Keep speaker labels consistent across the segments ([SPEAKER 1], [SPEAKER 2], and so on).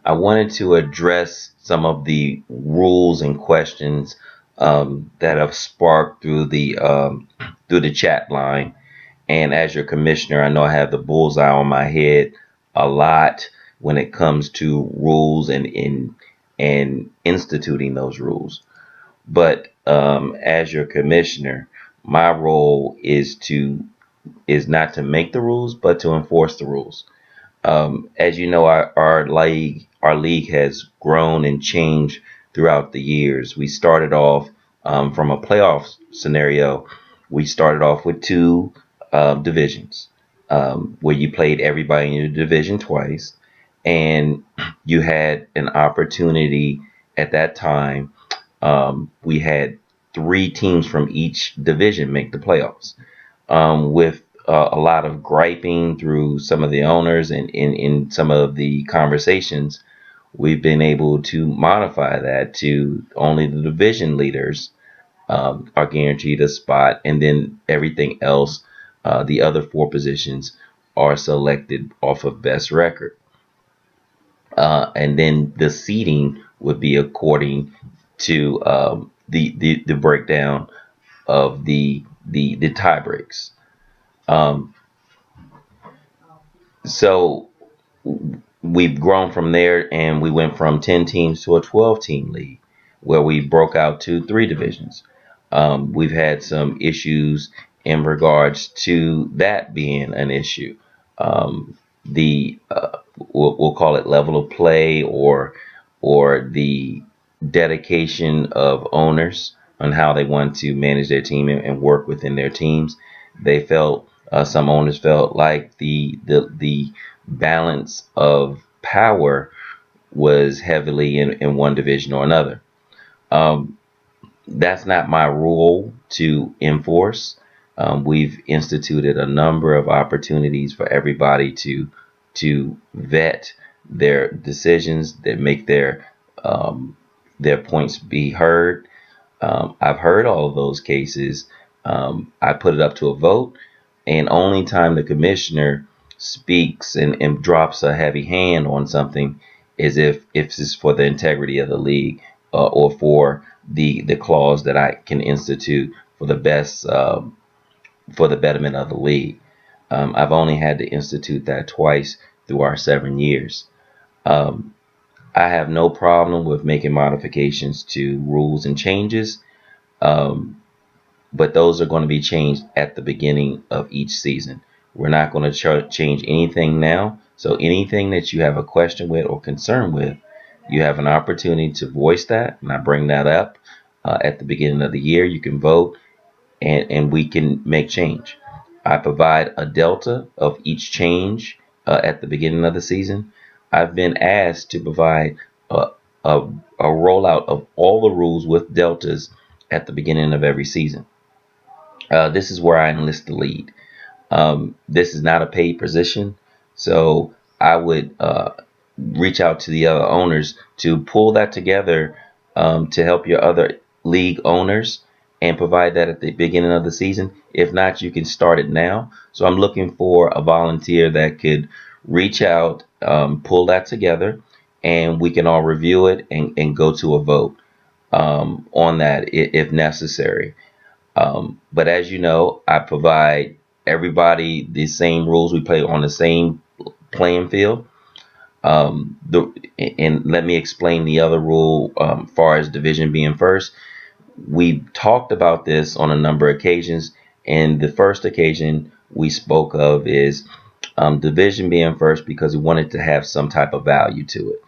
[SPEAKER 1] I wanted to address some of the rules and questions that have sparked through the chat line. And as your commissioner, I know I have the bullseye on my head a lot when it comes to rules and instituting those rules. But as your commissioner, my role is not to make the rules, but to enforce the rules. As you know, our league has grown and changed throughout the years. We started off from a playoff scenario. We started off with two divisions, where you played everybody in your division twice, and you had an opportunity at that time. We had three teams from each division make the playoffs, with a lot of griping through some of the owners and in some of the conversations. We've been able to modify that to only the division leaders are guaranteed a spot, and then everything else, the other four positions, are selected off of best record. And then the seating would be according to the breakdown of the tie breaks. Um, so we've grown from there, and we went from 10 teams to a 12-team league where we broke out to three divisions. We've had some issues in regards to that being an issue. The we'll call it level of play, or the dedication of owners on how they want to manage their team and work within their teams. They felt Some owners felt like the balance of power was heavily in one division or another. Um, that's not my rule to enforce. We've instituted a number of opportunities for everybody to vet their decisions, that make their points be heard. I've heard all of those cases. I put it up to a vote, and only time the commissioner speaks and drops a heavy hand on something is if it's for the integrity of the league, or for the clause that I can institute for the best, for the betterment of the league. I've only had to institute that twice through our 7 years. Um, I have no problem with making modifications to rules and changes, um, but those are going to be changed at the beginning of each season. We're not going to change anything now. So anything that you have a question with or concern with, you have an opportunity to voice that, and I bring that up at the beginning of the year. You can vote, and we can make change. I provide a delta of each change at the beginning of the season. I've been asked to provide a, a, a rollout of all the rules with deltas at the beginning of every season. This is where I enlist the lead. This is not a paid position, so I would reach out to the other owners to pull that together, to help your other league owners and provide that at the beginning of the season. If not, you can start it now. So I'm looking for a volunteer that could reach out, pull that together, and we can all review it and go to a vote on that if necessary. But as you know, I provide everybody the same rules. We play on the same playing field. And let me explain the other rule, far as division being first. We talked about this on a number of occasions, and the first occasion we spoke of is division being first because we wanted to have some type of value to it.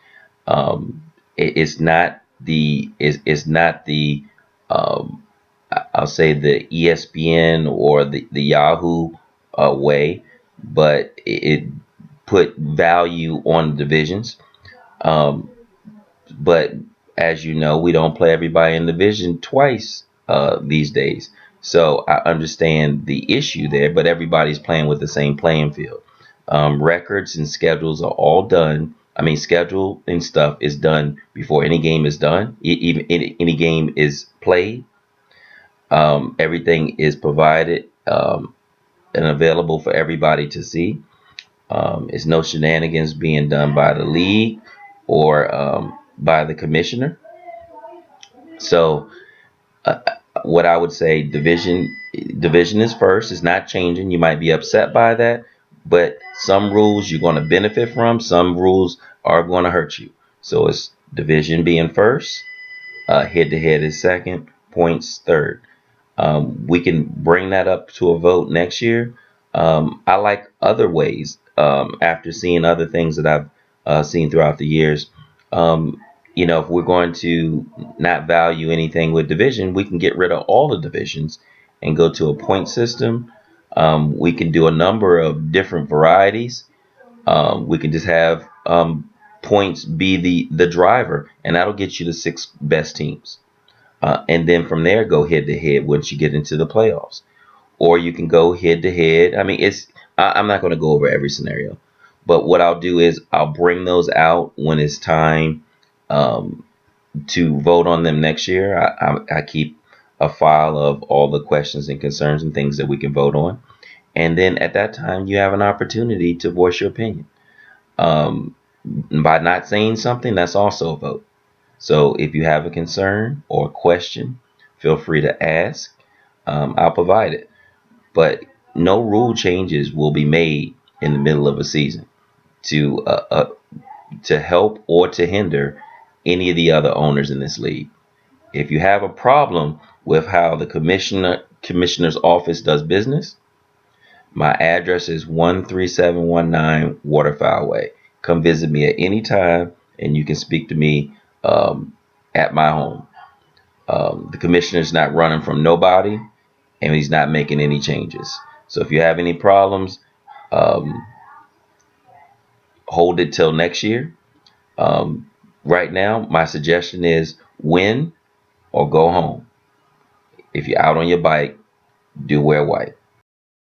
[SPEAKER 1] It's not it's not the um, I'll say the ESPN or the Yahoo way, but it put value on divisions. Um, but as you know, we don't play everybody in division twice these days. So I understand the issue there, but everybody's playing with the same playing field. Records and schedules are all done. I mean, schedule and stuff is done before any game is done, even any game is played. Everything is provided, and available for everybody to see. It's no shenanigans being done by the league or by the commissioner. So what I would say, division is first. It's not changing. You might be upset by that, but some rules you're going to benefit from. Some rules are going to hurt you. So it's division being first, head to head is second, points third. We can bring that up to a vote next year. I like other ways. After seeing other things that I've seen throughout the years, um, if we're going to not value anything with division, we can get rid of all the divisions and go to a point system. We can do a number of different varieties. We can just have points be the driver, and that'll get you the 6 best teams. And then from there, go head to head once you get into the playoffs. Or you can go head to head. I mean, I'm not going to go over every scenario, but what I'll do is I'll bring those out when it's time um, to vote on them next year. I keep a file of all the questions and concerns and things that we can vote on. And then at that time, you have an opportunity to voice your opinion. By not saying something, that's also a vote. So if you have a concern or a question, feel free to ask. I'll provide it. But no rule changes will be made in the middle of a season to help or to hinder any of the other owners in this league. If you have a problem with how the commissioner's office does business, my address is 13719 Waterfowl Way. Come visit me at any time, and you can speak to me at my home. The commissioner's not running from nobody, and he's not making any changes. So if you have any problems, um, hold it till next year. Right now, my suggestion is win or go home. If you're out on your bike, do wear white.